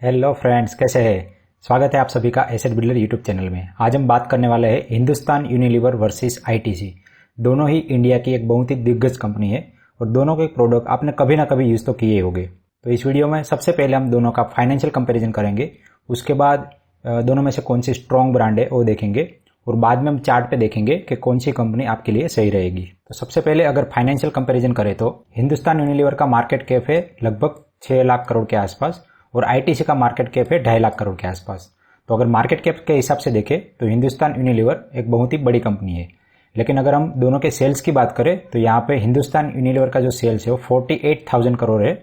Hello friends, कैसे हैं। स्वागत है आप सभी का एसेट बिल्डर यूट्यूब चैनल में। आज हम बात करने वाले हैं हिंदुस्तान यूनिलीवर वर्सेस आईटीसी। दोनों ही इंडिया की एक बहुत ही दिग्गज कंपनी है और दोनों के प्रोडक्ट आपने कभी ना कभी यूज़ तो किए होंगे। तो इस वीडियो में सबसे पहले हम दोनों का फाइनेंशियल कंपेरिजन करेंगे। उसके बाद दोनों में से कौन सी स्ट्रॉन्ग ब्रांड है वो देखेंगे और बाद में हम चार्ट पे देखेंगे कि कौन सी कंपनी आपके लिए सही रहेगी। तो सबसे पहले अगर फाइनेंशियल कंपैरिजन करें तो हिंदुस्तान यूनिलीवर का मार्केट कैप है लगभग 6 लाख करोड़ के आसपास और आईटीसी का मार्केट कैप है 2.5 लाख करोड़ के आसपास। तो अगर मार्केट कैप के हिसाब से देखें तो हिंदुस्तान यूनिलीवर एक बहुत ही बड़ी कंपनी है। लेकिन अगर हम दोनों के सेल्स की बात करें तो यहाँ पे हिंदुस्तान यूनिलीवर का जो सेल्स है वो 48,000 करोड़ है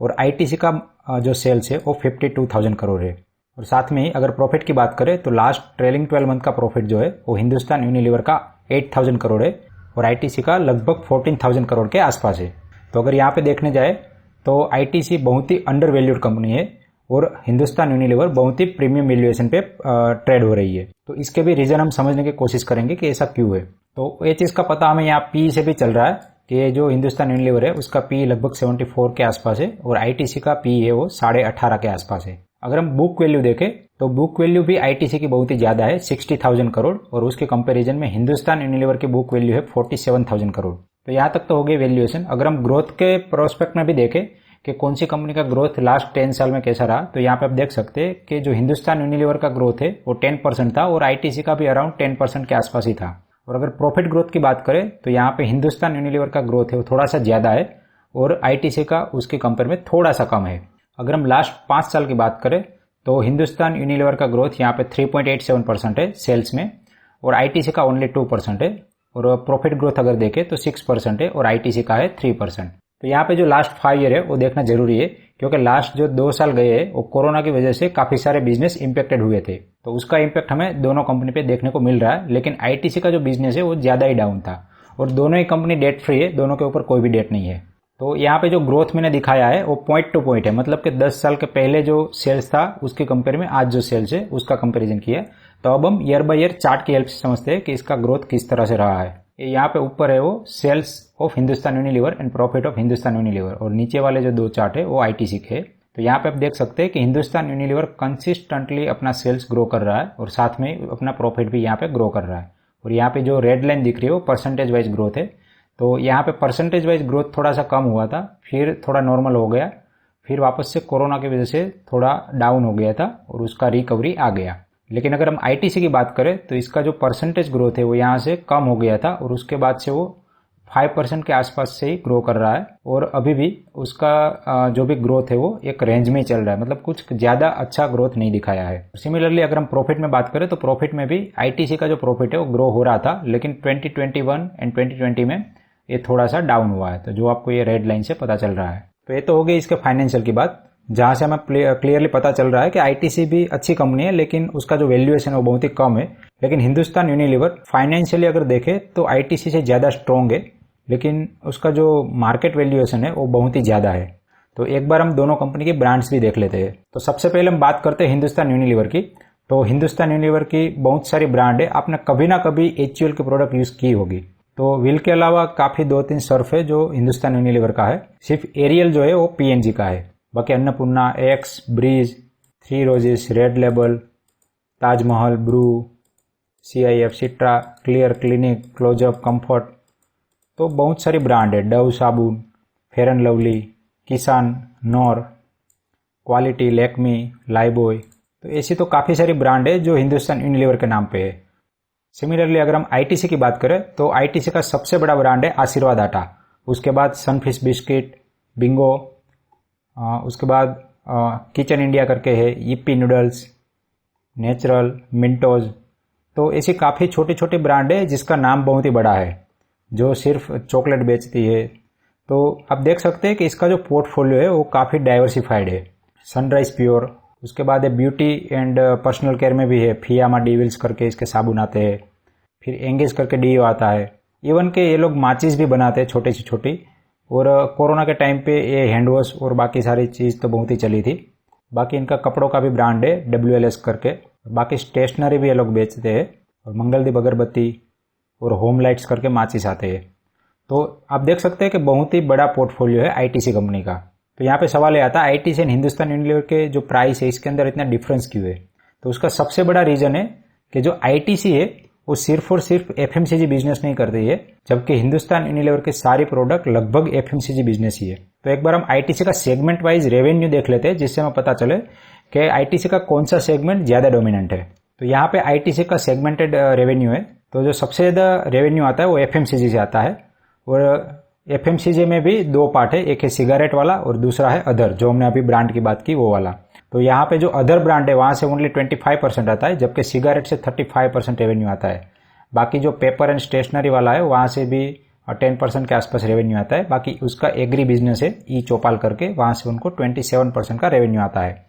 और आईटीसी का जो सेल्स है वो 52,000 करोड़ है। और साथ में ही अगर प्रॉफिट की बात करें तो लास्ट ट्रेलिंग 12 मंथ का प्रॉफिट जो है वो हिंदुस्तान यूनिलीवर का 8,000 करोड़ है और आईटीसी का लगभग 14,000 करोड़ के आसपास है। तो अगर यहाँ पे देखने जाए तो आईटीसी बहुत ही अंडर वैल्यूड कंपनी है और हिंदुस्तान यूनिलीवर बहुत ही प्रीमियम वैल्यूएशन पे ट्रेड हो रही है। तो इसके भी रीजन हम समझने की कोशिश करेंगे कि ऐसा क्यों है। तो ये चीज का पता हमें यहाँ पी से भी चल रहा है कि जो हिंदुस्तान यूनिलीवर है उसका पी लगभग 74 के आसपास है और आईटीसी का पी है वो 18.5 के आसपास है। अगर हम बुक वैल्यू देखें तो बुक वैल्यू भी आईटीसी की बहुत ही ज्यादा है 60,000 करोड़ और उसके कंपैरिजन में हिंदुस्तान यूनिलीवर की बुक वैल्यू है 47,000 करोड़। तो यहाँ तक तो हो गई वैल्यूएशन। अगर हम ग्रोथ के प्रोस्पेक्ट में भी देखें कि कौन सी कंपनी का ग्रोथ लास्ट 10 साल में कैसा रहा तो यहाँ पे आप देख सकते हैं कि जो हिंदुस्तान यूनिलीवर का ग्रोथ है वो 10% था और आईटीसी का भी अराउंड 10% के आसपास ही था। और अगर प्रॉफिट ग्रोथ की बात करें तो यहाँ पे हिंदुस्तान यूनिलीवर का ग्रोथ है वो थोड़ा सा ज्यादा है और आईटीसी का उसके कंपेयर में थोड़ा सा कम है। अगर हम लास्ट 5 साल की बात करें तो हिंदुस्तान यूनिलीवर का ग्रोथ यहाँ पे 3.87% है सेल्स में और आईटीसी का ओनली 2% है और प्रॉफिट ग्रोथ अगर देखें तो 6% है और आईटीसी का है 3%। तो यहाँ पे जो लास्ट 5 ईयर है वो देखना जरूरी है क्योंकि लास्ट जो 2 साल गए हैं वो कोरोना की वजह से काफी सारे बिजनेस इंपेक्टेड हुए थे। तो उसका इंपैक्ट हमें दोनों कंपनी पे देखने को मिल रहा है। लेकिन आईटीसी का जो बिजनेस है वो ज्यादा ही डाउन था और दोनों ही कंपनी डेट फ्री है, दोनों के ऊपर कोई भी डेट नहीं है। तो यहाँ पे जो ग्रोथ मैंने दिखाया है वो पॉइंट टू पॉइंट है, मतलब कि 10 साल के पहले जो सेल्स था उसके कंपेयर में आज जो सेल्स है उसका कंपेरिजन किया। तो अब हम ईयर बाय ईयर चार्ट की हेल्प से समझते हैं कि इसका ग्रोथ किस तरह से रहा है। यहाँ पे ऊपर है वो sales of Hindustan Unilever and profit of Hindustan Unilever और नीचे वाले जो 2 चार्ट है वो आईटीसी के। तो यहाँ पे आप देख सकते हैं कि हिंदुस्तान यूनिलीवर कंसिस्टेंटली अपना सेल्स ग्रो कर रहा है और साथ में अपना प्रॉफिट भी यहाँ पे ग्रो कर रहा है। और यहाँ पे जो रेड लाइन दिख रही है वो परसेंटेज वाइज ग्रोथ है। तो यहाँ पे परसेंटेज वाइज ग्रोथ थोड़ा सा कम हुआ था, फिर थोड़ा नॉर्मल हो गया, फिर वापस से कोरोना की वजह से थोड़ा डाउन हो गया था और उसका रिकवरी आ गया। लेकिन अगर हम आईटीसी की बात करें तो इसका जो परसेंटेज ग्रोथ है वो यहाँ से कम हो गया था और उसके बाद से वो 5% के आसपास से ही ग्रो कर रहा है और अभी भी उसका जो भी ग्रोथ है वो एक रेंज में ही चल रहा है, मतलब कुछ ज्यादा अच्छा ग्रोथ नहीं दिखाया है। सिमिलरली अगर हम प्रॉफिट में बात करें तो प्रॉफिट में भी आईटीसी का जो प्रॉफिट है वो ग्रो हो रहा था, लेकिन 2021 एंड 2020 में ये थोड़ा सा डाउन हुआ है। तो जो आपको ये रेड लाइन से पता चल रहा है। तो ये तो हो गई इसके फाइनेंशियल की बात, जहां से हमें क्लियरली पता चल रहा है कि आईटीसी भी अच्छी कंपनी है लेकिन उसका जो वैल्यूएशन है वो बहुत ही कम है। लेकिन हिंदुस्तान यूनिलीवर फाइनेंशियली अगर देखें तो आईटीसी से ज्यादा स्ट्रॉन्ग है, लेकिन उसका जो मार्केट वैल्यूएशन है वो बहुत ही ज्यादा है। तो एक बार हम दोनों कंपनी की ब्रांड्स भी देख लेते हैं। तो सबसे पहले हम बात करते हैं हिंदुस्तान यूनिलीवर की। तो हिंदुस्तान यूनिलीवर की बहुत सारी ब्रांड है, आपने कभी ना कभी एचयूएल के प्रोडक्ट यूज की होगी। तो व्हील के अलावा काफी 2-3 सर्फ है जो हिंदुस्तान यूनिलीवर का है। सिर्फ एरियल जो है वो पीएनजी का है। बाकी Annapurna, Axe, Breeze, 3 Roses, Red Label, Taj Mahal, Bru, CIF, Citra, Clear, Clinic, Closeup, Comfort, तो बहुत सारी ब्रांड है। डव साबुन, Fair and Lovely, Kissan, Knorr, Kwality, Lakme, Lifebuoy, तो ऐसी तो काफी सारी ब्रांड है जो हिंदुस्तान यूनिलीवर के नाम पे है। सिमिलरली अगर हम आईटीसी की बात करें तो आईटीसी का सबसे बड़ा ब्रांड है आशीर्वाद आटा, उसके बाद सनफिश बिस्किट, बिंगो, उसके बाद किचन इंडिया करके है, यिप्पी नूडल्स, नेचुरल, मिंटोज, तो ऐसी काफ़ी छोटी छोटी ब्रांड है जिसका नाम बहुत ही बड़ा है जो सिर्फ चॉकलेट बेचती है। तो आप देख सकते हैं कि इसका जो पोर्टफोलियो है वो काफ़ी डाइवर्सिफाइड है। सनराइज प्योर, उसके बाद है ब्यूटी एंड पर्सनल केयर में भी है, फियामा डीविल्स करके इसके साबुन आते हैं, फिर एंगेज करके डीओ आता है। इवन के ये लोग माचिस भी बनाते हैं छोटी सी छोटी, और कोरोना के टाइम पे ये हैंड वॉश और बाकी सारी चीज़ तो बहुत ही चली थी। बाकी इनका कपड़ों का भी ब्रांड है WLS करके। बाकी स्टेशनरी भी ये लोग बेचते हैं और मंगलदीप अगरबत्ती और होम लाइट्स करके माचिस आते हैं। तो आप देख सकते हैं कि बहुत ही बड़ा पोर्टफोलियो है आईटीसी कंपनी का। तो यहाँ पे सवाल ये आता है आईटीसी एंड हिंदुस्तान यूनिलीवर के जो प्राइस है इसके अंदर इतना डिफरेंस क्यों है। तो उसका सबसे बड़ा रीजन है कि जो आईटीसी है वो सिर्फ और सिर्फ एफएमसीजी बिजनेस नहीं कर रही है, जबकि हिंदुस्तान यूनिलीवर के सारे प्रोडक्ट लगभग एफएमसीजी बिजनेस ही है। तो एक बार हम आईटीसी का सेगमेंट वाइज रेवेन्यू देख लेते हैं, जिससे हमें पता चले कि आईटीसी का कौन सा सेगमेंट ज्यादा डोमिनेंट है। तो यहाँ पे आईटीसी का सेगमेंटेड रेवेन्यू है, तो जो सबसे ज्यादा रेवेन्यू आता है वो एफएमसीजी से आता है। और एफएमसीजी में भी दो पार्ट है, एक है सिगारेट वाला और दूसरा है अदर, जो हमने अभी ब्रांड की बात की वो वाला। तो यहाँ पे जो अदर ब्रांड है वहां से ओनली 25% आता है, जबकि सिगारेट से 35% रेवेन्यू आता है। बाकी जो पेपर एंड स्टेशनरी वाला है वहां से भी 10% के आसपास रेवेन्यू आता है। बाकी उसका एग्री बिजनेस है ई चौपाल करके, वहां से उनको 27% का रेवेन्यू आता है।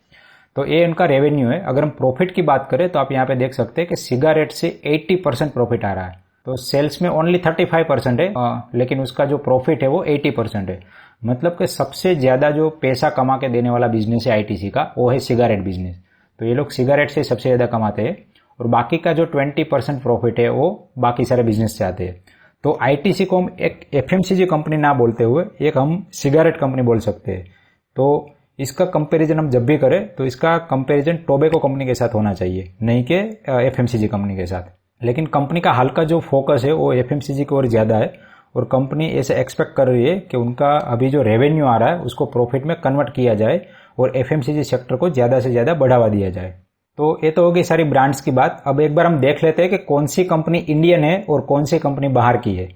तो ये उनका रेवेन्यू है। अगर हम प्रॉफिट की बात करें तो आप यहाँ पे देख सकते हैं कि सिगारेट से 80% प्रॉफिट आ रहा है। तो सेल्स में ओनली 35% है, लेकिन उसका जो प्रॉफिट है वो 80% है। मतलब कि सबसे ज्यादा जो पैसा कमा के देने वाला बिजनेस है आईटीसी का वो है सिगारेट बिजनेस। तो ये लोग सिगारेट से सबसे ज्यादा कमाते हैं और बाकी का जो 20% प्रॉफिट है वो बाकी सारे बिजनेस से आते हैं। तो आईटीसी को हम एक एफएमसीजी कंपनी ना बोलते हुए एक हम सिगारेट कंपनी बोल सकते हैं। तो इसका कंपैरिजन हम जब भी करें तो इसका कंपैरिजन टोबैको कंपनी के साथ होना चाहिए, नहीं कि एफएमसीजी कंपनी के साथ। लेकिन कंपनी का हाल का जो फोकस है वो एफएमसीजी की ओर ज्यादा है और कंपनी ऐसे एक्सपेक्ट कर रही है कि उनका अभी जो रेवेन्यू आ रहा है उसको प्रॉफिट में कन्वर्ट किया जाए और एफएमसीजी सेक्टर को ज्यादा से ज्यादा बढ़ावा दिया जाए। तो ये तो हो गई सारी ब्रांड्स की बात। अब एक बार हम देख लेते हैं कि कौन सी कंपनी इंडियन है और कौन सी कंपनी बाहर की है।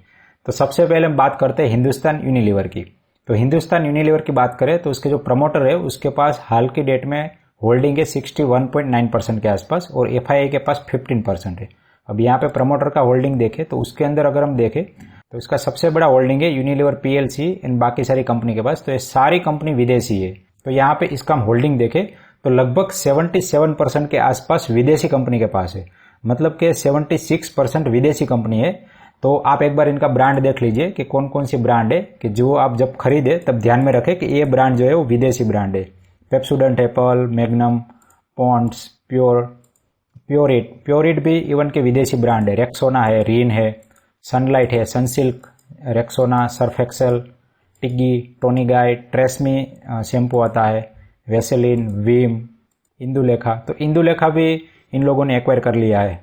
तो सबसे पहले हम बात करते हैं हिंदुस्तान यूनिलीवर की। तो हिंदुस्तान यूनिलीवर की बात करें तो उसके जो प्रमोटर है उसके पास हाल की डेट में होल्डिंग है 61.9% के आसपास और एफआईआई के पास 15% है। अब यहाँ पे प्रमोटर का होल्डिंग देखें तो उसके अंदर अगर हम देखें तो इसका सबसे बड़ा होल्डिंग है यूनिलीवर पीएलसी एंड बाकी सारी कंपनी के पास। तो ये सारी कंपनी विदेशी है। तो यहाँ पे इसका हम होल्डिंग देखें तो लगभग 77% के आसपास विदेशी कंपनी के पास है, मतलब कि 76% विदेशी कंपनी है। तो आप एक बार इनका ब्रांड देख लीजिए कि कौन कौन सी ब्रांड है, कि जो आप जब खरीदे तब ध्यान में रखें कि ये ब्रांड जो है वो विदेशी ब्रांड है। Pepsodent, Apple, Magnum, Pond's, Pureit भी इवन के विदेशी ब्रांड है। रेक्सोना है, रीन है, सनलाइट है, Sunsilk, Rexona, Surf Excel, Tigi, Toni Guy, TRESemme shampoo आता है, वेसेलिन, वीम, इंदुलेखा। तो इंदुलेखा भी इन लोगों ने एक्वायर कर लिया है।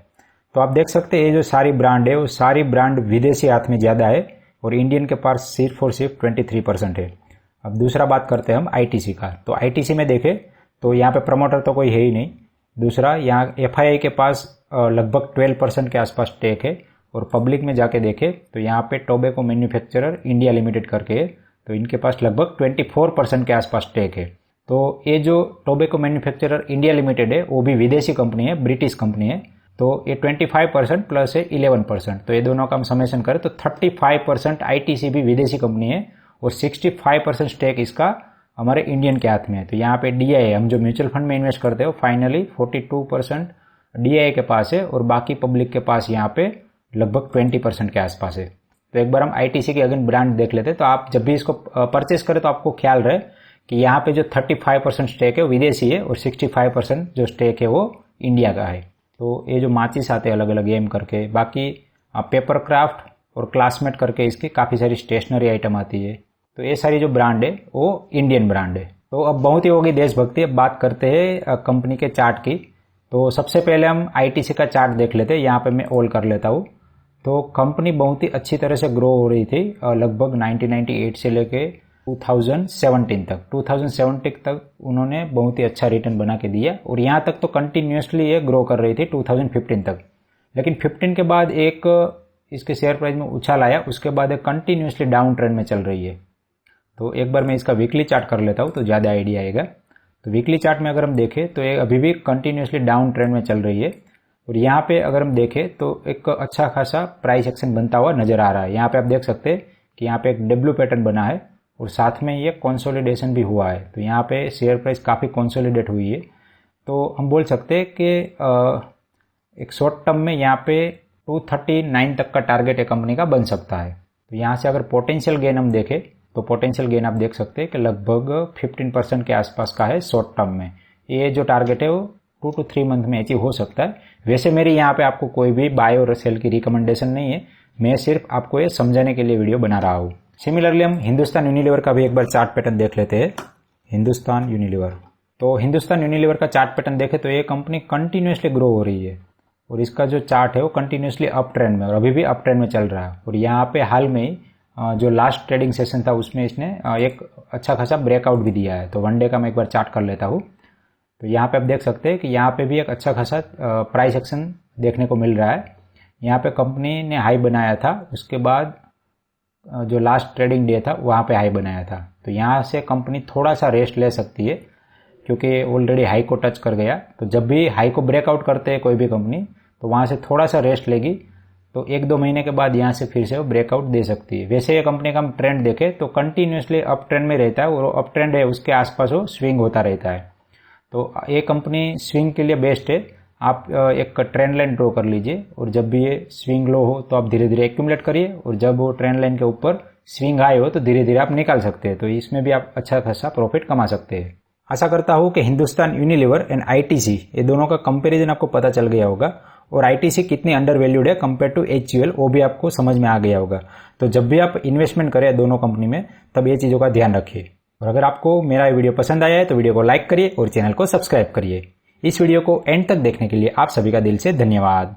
तो आप देख सकते हैं ये जो सारी ब्रांड है वो सारी ब्रांड विदेशी हाथ में ज्यादा है और इंडियन के पास सिर्फ और सिर्फ 23% है। अब दूसरा बात करते हैं हम आईटीसी का। तो आईटीसी में देखें तो यहाँ पे प्रमोटर तो कोई है ही नहीं। दूसरा, यहाँ एफआईआई के पास लगभग 12% के आसपास स्टेक है और पब्लिक में जाके देखें तो यहाँ पे टोबैको मैन्युफैक्चरर इंडिया लिमिटेड करके है, तो इनके पास लगभग 24% के आसपास स्टेक है। तो ये जो टोबैको मैन्युफैक्चरर इंडिया लिमिटेड है वो भी विदेशी कंपनी है, ब्रिटिश कंपनी है। तो ये 25% प्लस है 11%। तो ये दोनों का हम समेशन करें तो 35% आईटीसी भी विदेशी कंपनी है और 65% स्टेक इसका हमारे इंडियन के हाथ में है। तो यहाँ पे डीआई हम जो म्यूचुअल फंड में इन्वेस्ट करते हो फाइनली 42% डीआई के पास है और बाकी पब्लिक के पास यहाँ पे लगभग 20% के आसपास है। तो एक बार हम आईटीसी की अगेन ब्रांड देख लेते हैं। तो आप जब भी इसको परचेस करें तो आपको ख्याल रहे कि यहाँ पे जो 35% स्टेक है वो विदेशी है और 65% जो स्टेक है वो इंडिया का है। तो ये जो माचिस आते हैं अलग अलग एम करके, बाकी पेपर क्राफ्ट और क्लासमेट करके इसकी काफ़ी सारी स्टेशनरी आइटम आती है। तो ये सारी जो ब्रांड है वो इंडियन ब्रांड है। तो अब बहुत ही होगी देशभक्ति। अब बात करते हैं कंपनी के चार्ट की। तो सबसे पहले हम आईटीसी का चार्ट देख लेते हैं। यहाँ पे मैं ऑल कर लेता हूँ। तो कंपनी बहुत ही अच्छी तरह से ग्रो हो रही थी लगभग 1998 से लेके 2017 तक। 2017 तक उन्होंने बहुत ही अच्छा रिटर्न बना के दिया और यहाँ तक तो कंटिन्यूसली ये ग्रो कर रही थी 2015 तक। लेकिन 15 के बाद एक इसके शेयर प्राइस में उछाल आया, उसके बाद एक कंटिन्यूसली डाउन ट्रेंड में चल रही है। तो एक बार मैं इसका वीकली चार्ट कर लेता हूँ तो ज़्यादा आइडिया आएगा। तो वीकली चार्ट में अगर हम देखें तो ये अभी भी कंटिन्यूसली डाउन ट्रेंड में चल रही है और यहाँ पे अगर हम देखें तो एक अच्छा खासा प्राइस एक्शन बनता हुआ नजर आ रहा है। यहाँ पे आप देख सकते हैं कि यहाँ पे एक डब्ल्यू पैटर्न बना है और साथ में ये कंसोलिडेशन भी हुआ है। तो यहाँ पे शेयर प्राइस काफ़ी कंसोलिडेट हुई है। तो हम बोल सकते हैं कि एक शॉर्ट टर्म में यहाँ पे 239 तक का टारगेट एक कंपनी का बन सकता है। तो यहाँ से अगर पोटेंशियल गेन हम देखें तो पोटेंशियल गेन आप देख सकते हैं कि लगभग 15% के आसपास का है शॉर्ट टर्म में। ये जो टारगेट है वो 2 to 3 मंथ में अचीव हो सकता है। वैसे मेरी यहाँ पे आपको कोई भी बाय और सेल की रिकमेंडेशन नहीं है, मैं सिर्फ आपको ये समझाने के लिए वीडियो बना रहा हूँ। सिमिलरली हम हिंदुस्तान यूनिलीवर का भी एक बार चार्ट पैटर्न देख लेते हैं। हिंदुस्तान यूनिलीवर। तो हिंदुस्तान यूनिलीवर का चार्ट पैटर्न देखें तो ये कंपनी कंटिन्यूसली ग्रो हो रही है और इसका जो चार्ट है वो कंटिन्यूसली अप ट्रेंड में और अभी भी अप ट्रेंड में चल रहा है। और यहाँ पे हाल में ही जो लास्ट ट्रेडिंग सेशन था उसमें इसने एक अच्छा खासा ब्रेकआउट भी दिया है। तो वन डे का मैं एक बार चार्ट कर लेता हूँ। तो यहाँ पे आप देख सकते हैं कि यहाँ पे भी एक अच्छा खासा प्राइस एक्शन देखने को मिल रहा है। यहाँ पे कंपनी ने हाई बनाया था, उसके बाद जो लास्ट ट्रेडिंग डे था वहाँ पे हाई बनाया था। तो यहाँ से कंपनी थोड़ा सा रेस्ट ले सकती है क्योंकि ऑलरेडी हाई को टच कर गया। तो जब भी हाई को ब्रेकआउट करते हैं कोई भी कंपनी तो वहाँ से थोड़ा सा रेस्ट लेगी, तो 1-2 महीने के बाद यहाँ से फिर से वो ब्रेकआउट दे सकती है। वैसे ये कंपनी का हम ट्रेंड देखें तो कंटिन्यूसली अप ट्रेंड में रहता है और अप ट्रेंड है उसके आसपास वो स्विंग होता रहता है। तो ये कंपनी स्विंग के लिए बेस्ट है। आप एक ट्रेंड लाइन ड्रॉ कर लीजिए और जब भी ये स्विंग लो हो तो आप धीरे धीरे एक्यूमुलेट करिए और जब वो ट्रेंड लाइन के ऊपर स्विंग हाई हो तो धीरे धीरे आप निकाल सकते हैं। तो इसमें भी आप अच्छा खासा प्रॉफिट कमा सकते हैं। आशा करता हूँ कि हिंदुस्तान यूनिलीवर एंड आईटीसी ये दोनों का कंपैरिजन आपको पता चल गया होगा और आईटीसी कितनी अंडर वैल्यूड है कंपेयर टू एचयूएल वो भी आपको समझ में आ गया होगा। तो जब भी आप इन्वेस्टमेंट करें दोनों कंपनी में तब ये चीज़ों का ध्यान रखिए। और अगर आपको मेरा वीडियो पसंद आया है तो वीडियो को लाइक करिए और चैनल को सब्सक्राइब करिए। इस वीडियो को एंड तक देखने के लिए आप सभी का दिल से धन्यवाद।